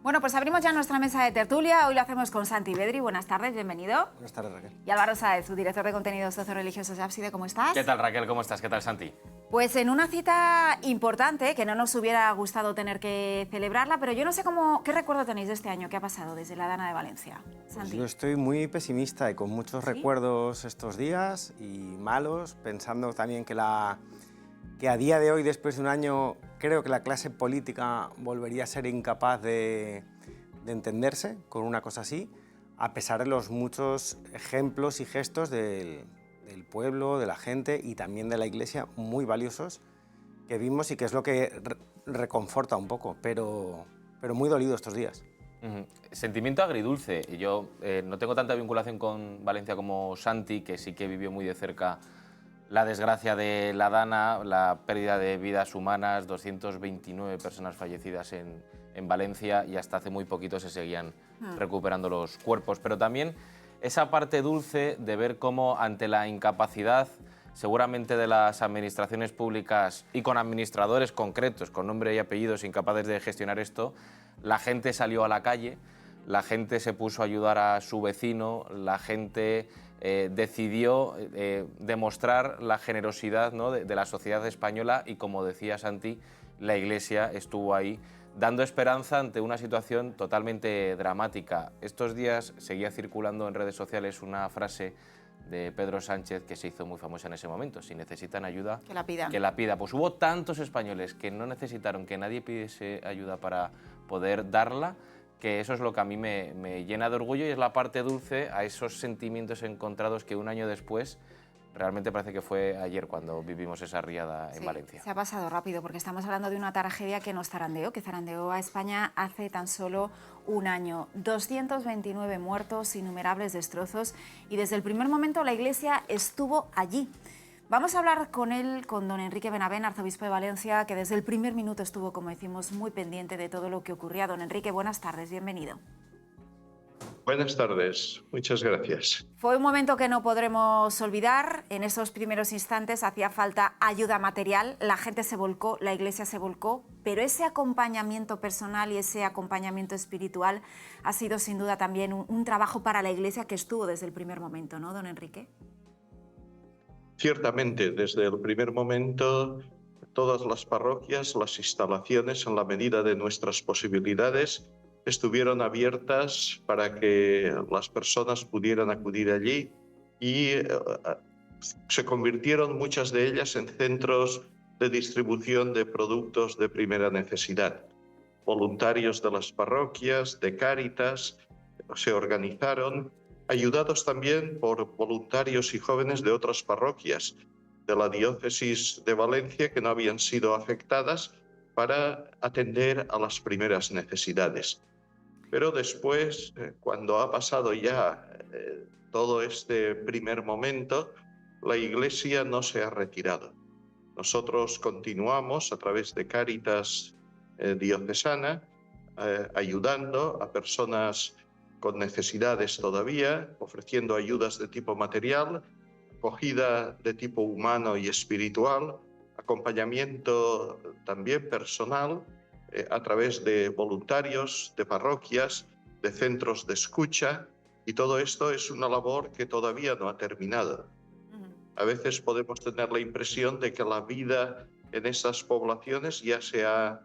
Bueno, pues abrimos ya nuestra mesa de tertulia. Hoy lo hacemos con Santi Bedri. Buenas tardes, bienvenido. Buenas tardes, Raquel. Y Álvaro Sáez, su director de contenidos socio-religiosos de Ábside. ¿Cómo estás? ¿Qué tal, Raquel? ¿Cómo estás? ¿Qué tal, Santi? Pues en una cita importante, que no nos hubiera gustado tener que celebrarla, pero yo no sé qué recuerdo tenéis de este año, qué ha pasado desde la Dana de Valencia. Pues yo estoy muy pesimista y con muchos recuerdos estos días y malos, pensando también que a día de hoy, después de un año, creo que la clase política volvería a ser incapaz de entenderse con una cosa así, a pesar de los muchos ejemplos y gestos del pueblo, de la gente y también de la Iglesia muy valiosos que vimos y que es lo que reconforta un poco, pero muy dolido estos días. Sentimiento agridulce. Yo no tengo tanta vinculación con Valencia como Santi, que sí que vivió muy de cerca la desgracia de la Dana, la pérdida de vidas humanas, 229 personas fallecidas en Valencia y hasta hace muy poquito se seguían recuperando los cuerpos. Pero también esa parte dulce de ver cómo ante la incapacidad seguramente de las administraciones públicas y con administradores concretos, con nombre y apellidos, incapaces de gestionar esto, la gente salió a la calle, la gente se puso a ayudar a su vecino, la gente decidió demostrar la generosidad, ¿no?, de la sociedad española y, como decía Santi, la Iglesia estuvo ahí dando esperanza ante una situación totalmente dramática. Estos días seguía circulando en redes sociales una frase de Pedro Sánchez que se hizo muy famosa en ese momento: si necesitan ayuda, que la pidan. Que la pida. Pues hubo tantos españoles que no necesitaron que nadie pidiese ayuda para poder darla, que eso es lo que a mí me llena de orgullo y es la parte dulce a esos sentimientos encontrados que un año después, realmente parece que fue ayer cuando vivimos esa riada en Valencia. Se ha pasado rápido porque estamos hablando de una tragedia que nos zarandeó, que zarandeó a España hace tan solo un año. 229 muertos, innumerables destrozos y desde el primer momento la Iglesia estuvo allí. Vamos a hablar con él, con don Enrique Benavent, arzobispo de Valencia, que desde el primer minuto estuvo, como decimos, muy pendiente de todo lo que ocurría. Don Enrique, buenas tardes, bienvenido. Buenas tardes, muchas gracias. Fue un momento que no podremos olvidar. En esos primeros instantes hacía falta ayuda material, la gente se volcó, la Iglesia se volcó, pero ese acompañamiento personal y ese acompañamiento espiritual ha sido sin duda también un trabajo para la Iglesia que estuvo desde el primer momento, ¿no, don Enrique? Ciertamente, desde el primer momento, todas las parroquias, las instalaciones, en la medida de nuestras posibilidades, estuvieron abiertas para que las personas pudieran acudir allí y se convirtieron muchas de ellas en centros de distribución de productos de primera necesidad. Voluntarios de las parroquias, de Cáritas, se organizaron, ayudados también por voluntarios y jóvenes de otras parroquias de la diócesis de Valencia que no habían sido afectadas para atender a las primeras necesidades. Pero después, cuando ha pasado ya todo este primer momento, la Iglesia no se ha retirado. Nosotros continuamos a través de Cáritas diocesana, ayudando a personas con necesidades todavía, ofreciendo ayudas de tipo material, acogida de tipo humano y espiritual, acompañamiento también personal a través de voluntarios, de parroquias, de centros de escucha, y todo esto es una labor que todavía no ha terminado. A veces podemos tener la impresión de que la vida en esas poblaciones ya se ha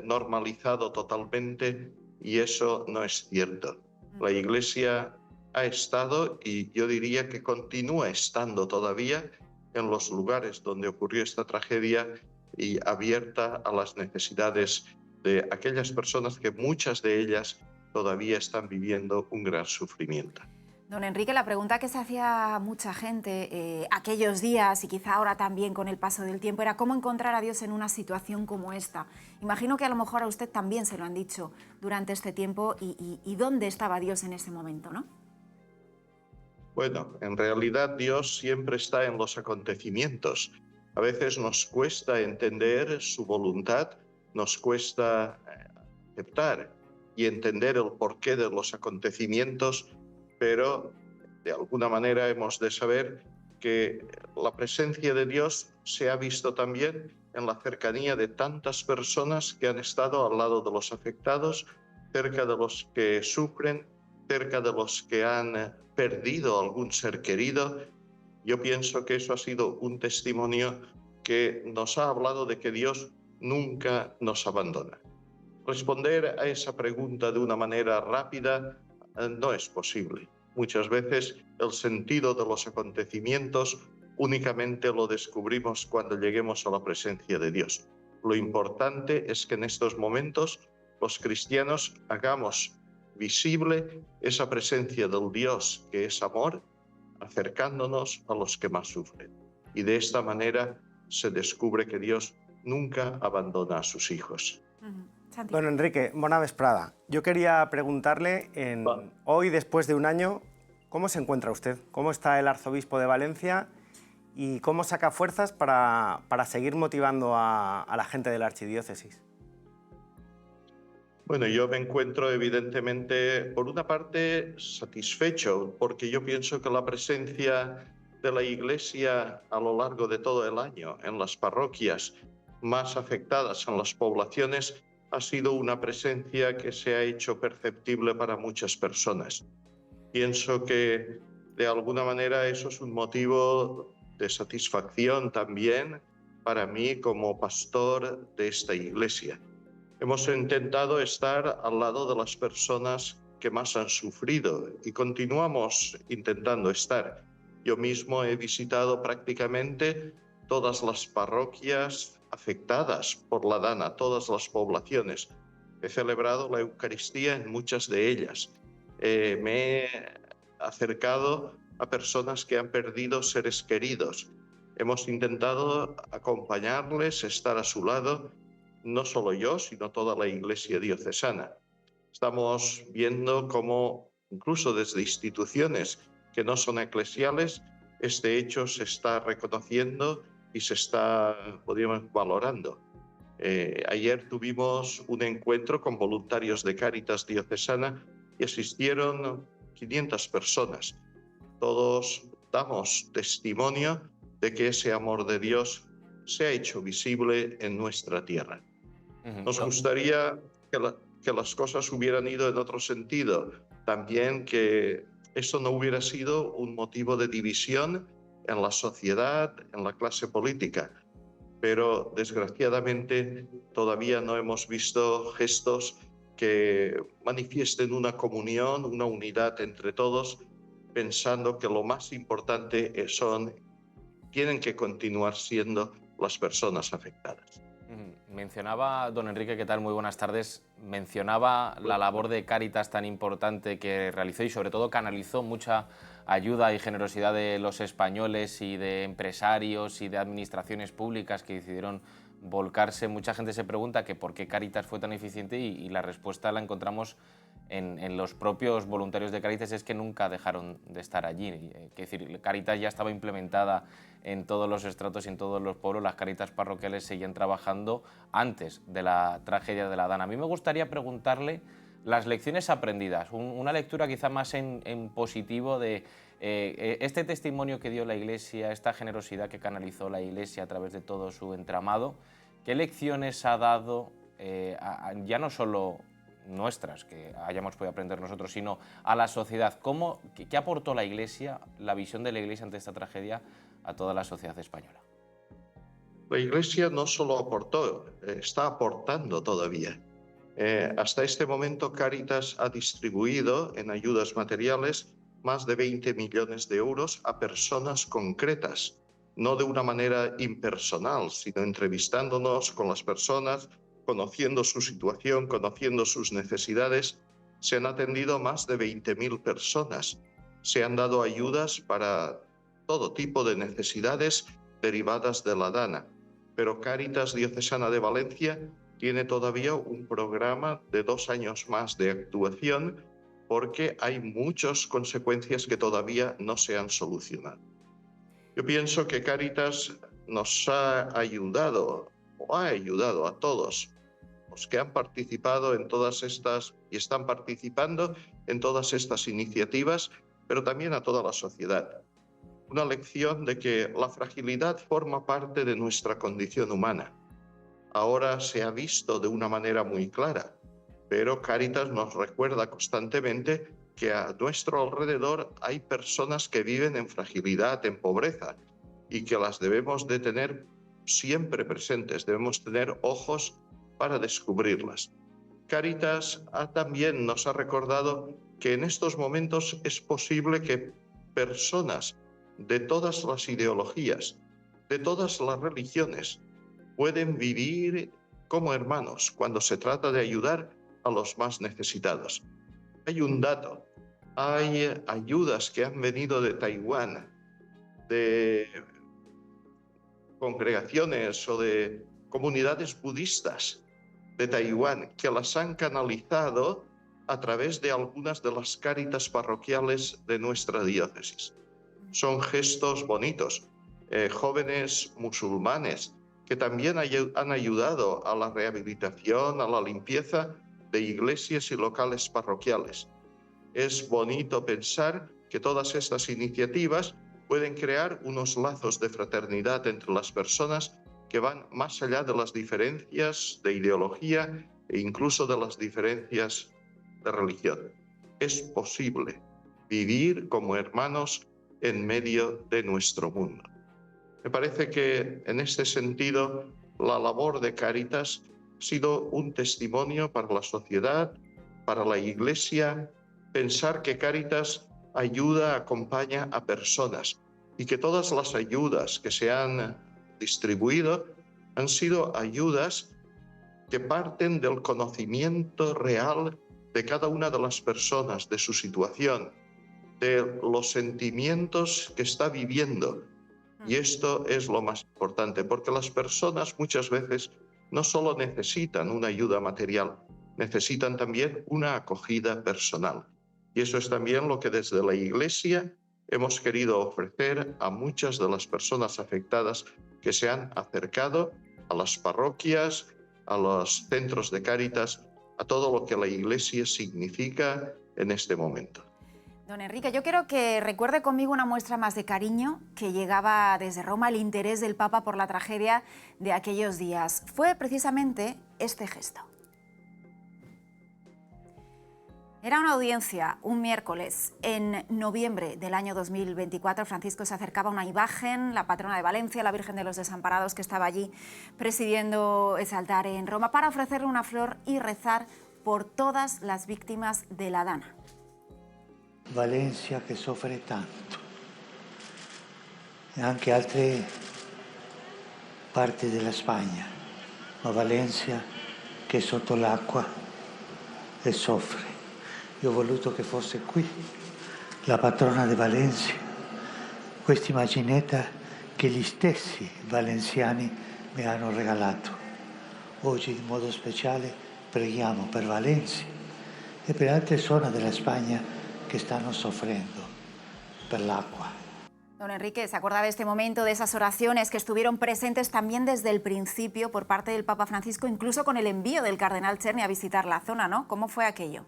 normalizado totalmente y eso no es cierto. La Iglesia ha estado y yo diría que continúa estando todavía en los lugares donde ocurrió esta tragedia y abierta a las necesidades de aquellas personas que muchas de ellas todavía están viviendo un gran sufrimiento. Don Enrique, la pregunta que se hacía mucha gente aquellos días y quizá ahora también con el paso del tiempo era cómo encontrar a Dios en una situación como esta. Imagino que a lo mejor a usted también se lo han dicho durante este tiempo y dónde estaba Dios en ese momento, ¿no? Bueno, en realidad Dios siempre está en los acontecimientos. A veces nos cuesta entender su voluntad, nos cuesta aceptar y entender el porqué de los acontecimientos, pero de alguna manera hemos de saber que la presencia de Dios se ha visto también en la cercanía de tantas personas que han estado al lado de los afectados cerca de los que sufren, cerca de los que han perdido algún ser querido. Yo pienso que eso ha sido un testimonio que nos ha hablado de que Dios nunca nos abandona. Responder a esa pregunta de una manera rápida no es posible. Muchas veces el sentido de los acontecimientos únicamente lo descubrimos cuando lleguemos a la presencia de Dios. Lo importante es que en estos momentos los cristianos hagamos visible esa presencia del Dios que es amor, acercándonos a los que más sufren. Y de esta manera se descubre que Dios nunca abandona a sus hijos. Santi. Don Enrique, bona vesprada. Yo quería preguntarle, hoy, después de un año, ¿cómo se encuentra usted? ¿Cómo está el arzobispo de Valencia? ¿Y cómo saca fuerzas para seguir motivando a la gente de la archidiócesis? Bueno, yo me encuentro evidentemente, por una parte, satisfecho, porque yo pienso que la presencia de la Iglesia a lo largo de todo el año en las parroquias más afectadas, en las poblaciones, ha sido una presencia que se ha hecho perceptible para muchas personas. Pienso que de alguna manera eso es un motivo de satisfacción también para mí como pastor de esta Iglesia. Hemos intentado estar al lado de las personas que más han sufrido y continuamos intentando estar. Yo mismo he visitado prácticamente todas las parroquias afectadas por la Dana, todas las poblaciones. He celebrado la Eucaristía en muchas de ellas. Me he acercado a personas que han perdido seres queridos. Hemos intentado acompañarles, estar a su lado, no solo yo, sino toda la Iglesia diocesana. Estamos viendo cómo, incluso desde instituciones que no son eclesiales, este hecho se está reconociendo y se está, podríamos, valorando. Ayer tuvimos un encuentro con voluntarios de Cáritas diocesana y asistieron 500 personas. Todos damos testimonio de que ese amor de Dios se ha hecho visible en nuestra tierra. Nos gustaría que las cosas hubieran ido en otro sentido, también que esto no hubiera sido un motivo de división en la sociedad, en la clase política, pero desgraciadamente todavía no hemos visto gestos que manifiesten una comunión, una unidad entre todos, pensando que lo más importante tienen que continuar siendo las personas afectadas. Mencionaba, don Enrique, ¿qué tal? Muy buenas tardes. Mencionaba la labor de Cáritas tan importante que realizó y sobre todo canalizó mucha ayuda y generosidad de los españoles y de empresarios y de administraciones públicas que decidieron volcarse. Mucha gente se pregunta que por qué Cáritas fue tan eficiente y la respuesta la encontramos en los propios voluntarios de Cáritas, es que nunca dejaron de estar allí. Es decir, Cáritas ya estaba implementada en todos los estratos y en todos los pueblos. Las Cáritas parroquiales seguían trabajando antes de la tragedia de la Dana. A mí me gustaría preguntarle las lecciones aprendidas, una lectura quizá más en positivo de este testimonio que dio la Iglesia, esta generosidad que canalizó la Iglesia a través de todo su entramado. ¿Qué lecciones ha dado ya no solo nuestras, que hayamos podido aprender nosotros, sino a la sociedad? ¿Qué aportó la Iglesia, la visión de la Iglesia ante esta tragedia a toda la sociedad española? La Iglesia no solo aportó, está aportando todavía. Hasta este momento Cáritas ha distribuido en ayudas materiales más de 20 millones de euros a personas concretas, no de una manera impersonal, sino entrevistándonos con las personas, conociendo su situación, conociendo sus necesidades. Se han atendido más de 20.000 personas. Se han dado ayudas para todo tipo de necesidades derivadas de la Dana. Pero Cáritas Diocesana de Valencia tiene todavía un programa de 2 años más de actuación porque hay muchas consecuencias que todavía no se han solucionado. Yo pienso que Cáritas nos ha ayudado o ha ayudado a todos los que han participado en todas estas y están participando en todas estas iniciativas, pero también a toda la sociedad. Una lección de que la fragilidad forma parte de nuestra condición humana. Ahora se ha visto de una manera muy clara, pero Cáritas nos recuerda constantemente que a nuestro alrededor hay personas que viven en fragilidad, en pobreza, y que las debemos de tener siempre presentes, debemos tener ojos para descubrirlas. Cáritas también nos ha recordado que en estos momentos es posible que personas de todas las ideologías, de todas las religiones, pueden vivir como hermanos cuando se trata de ayudar a los más necesitados. Hay un dato, hay ayudas que han venido de Taiwán, de congregaciones o de comunidades budistas de Taiwán que las han canalizado a través de algunas de las cáritas parroquiales de nuestra diócesis. Son gestos bonitos. Jóvenes musulmanes que también han ayudado a la rehabilitación, a la limpieza de iglesias y locales parroquiales. Es bonito pensar que todas estas iniciativas pueden crear unos lazos de fraternidad entre las personas que van más allá de las diferencias de ideología e incluso de las diferencias de religión. Es posible vivir como hermanos en medio de nuestro mundo. Me parece que en este sentido la labor de Cáritas ha sido un testimonio para la sociedad, para la Iglesia, pensar que Cáritas ayuda, acompaña a personas y que todas las ayudas que se han distribuido han sido ayudas que parten del conocimiento real de cada una de las personas, de su situación, de los sentimientos que está viviendo. Y esto es lo más importante, porque las personas muchas veces no solo necesitan una ayuda material, necesitan también una acogida personal. Y eso es también lo que desde la Iglesia hemos querido ofrecer a muchas de las personas afectadas que se han acercado a las parroquias, a los centros de Cáritas, a todo lo que la Iglesia significa en este momento. Don Enrique, yo quiero que recuerde conmigo una muestra más de cariño que llegaba desde Roma al interés del Papa por la tragedia de aquellos días. Fue precisamente este gesto. Era una audiencia un miércoles en noviembre del año 2024. Francisco se acercaba a una imagen, la patrona de Valencia, la Virgen de los Desamparados, que estaba allí presidiendo ese altar en Roma, para ofrecerle una flor y rezar por todas las víctimas de la Dana. Valencia che soffre tanto e anche altre parti della Spagna, ma Valencia che è sotto l'acqua e soffre. Io ho voluto che fosse qui la patrona di Valencia, questa immaginetta che gli stessi valenziani mi hanno regalato. Oggi in modo speciale preghiamo per Valencia e per altre zone della Spagna que están sufriendo por el agua. Don Enrique, ¿se acuerda de este momento, de esas oraciones que estuvieron presentes también desde el principio por parte del Papa Francisco, incluso con el envío del cardenal Czerny a visitar la zona, ¿no? ¿Cómo fue aquello?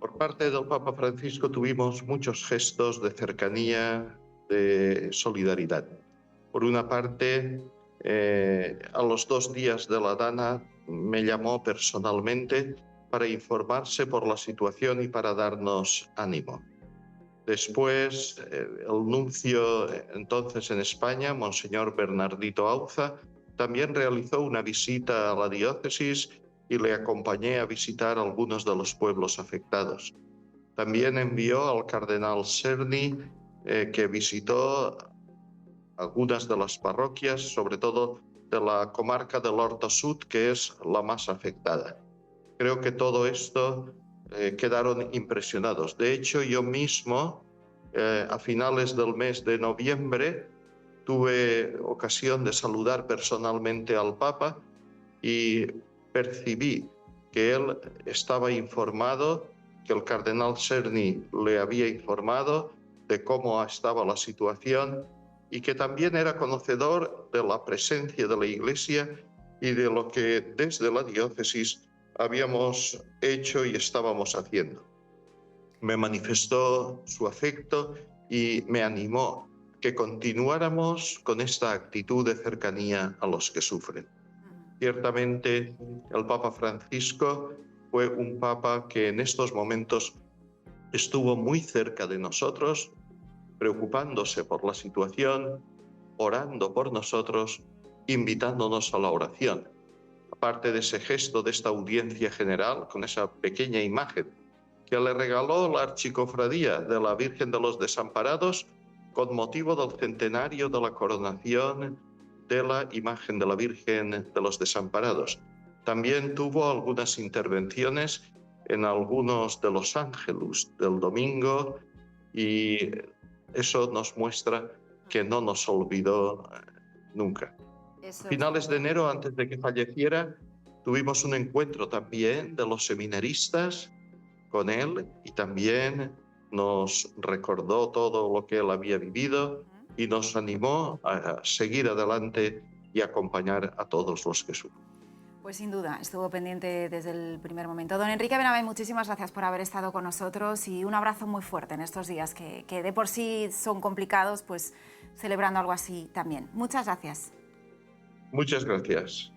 Por parte del Papa Francisco tuvimos muchos gestos de cercanía, de solidaridad. Por una parte, a los 2 días de la Dana me llamó personalmente para informarse por la situación y para darnos ánimo. Después, el nuncio entonces en España, Monseñor Bernardito Auza, también realizó una visita a la diócesis y le acompañé a visitar algunos de los pueblos afectados. También envió al cardenal Czerny, que visitó algunas de las parroquias, sobre todo de la comarca del Horta Sud, que es la más afectada. Creo que todo esto quedaron impresionados. De hecho, yo mismo, a finales del mes de noviembre, tuve ocasión de saludar personalmente al Papa y percibí que él estaba informado, que el cardenal Czerny le había informado de cómo estaba la situación y que también era conocedor de la presencia de la Iglesia y de lo que desde la diócesis habíamos hecho y estábamos haciendo. Me manifestó su afecto y me animó que continuáramos con esta actitud de cercanía a los que sufren. Ciertamente, el Papa Francisco fue un papa que en estos momentos estuvo muy cerca de nosotros, preocupándose por la situación, orando por nosotros, invitándonos a la oración. Aparte de ese gesto, de esta audiencia general, con esa pequeña imagen que le regaló la Archicofradía de la Virgen de los Desamparados con motivo del centenario de la coronación de la imagen de la Virgen de los Desamparados. También tuvo algunas intervenciones en algunos de los ángelus del domingo y eso nos muestra que no nos olvidó nunca. A finales de enero, antes de que falleciera, tuvimos un encuentro también de los seminaristas con él y también nos recordó todo lo que él había vivido y nos animó a seguir adelante y acompañar a todos los que sufren. Pues sin duda, estuvo pendiente desde el primer momento. Don Enrique Benavent, muchísimas gracias por haber estado con nosotros y un abrazo muy fuerte en estos días que de por sí son complicados, pues celebrando algo así también. Muchas gracias. Muchas gracias.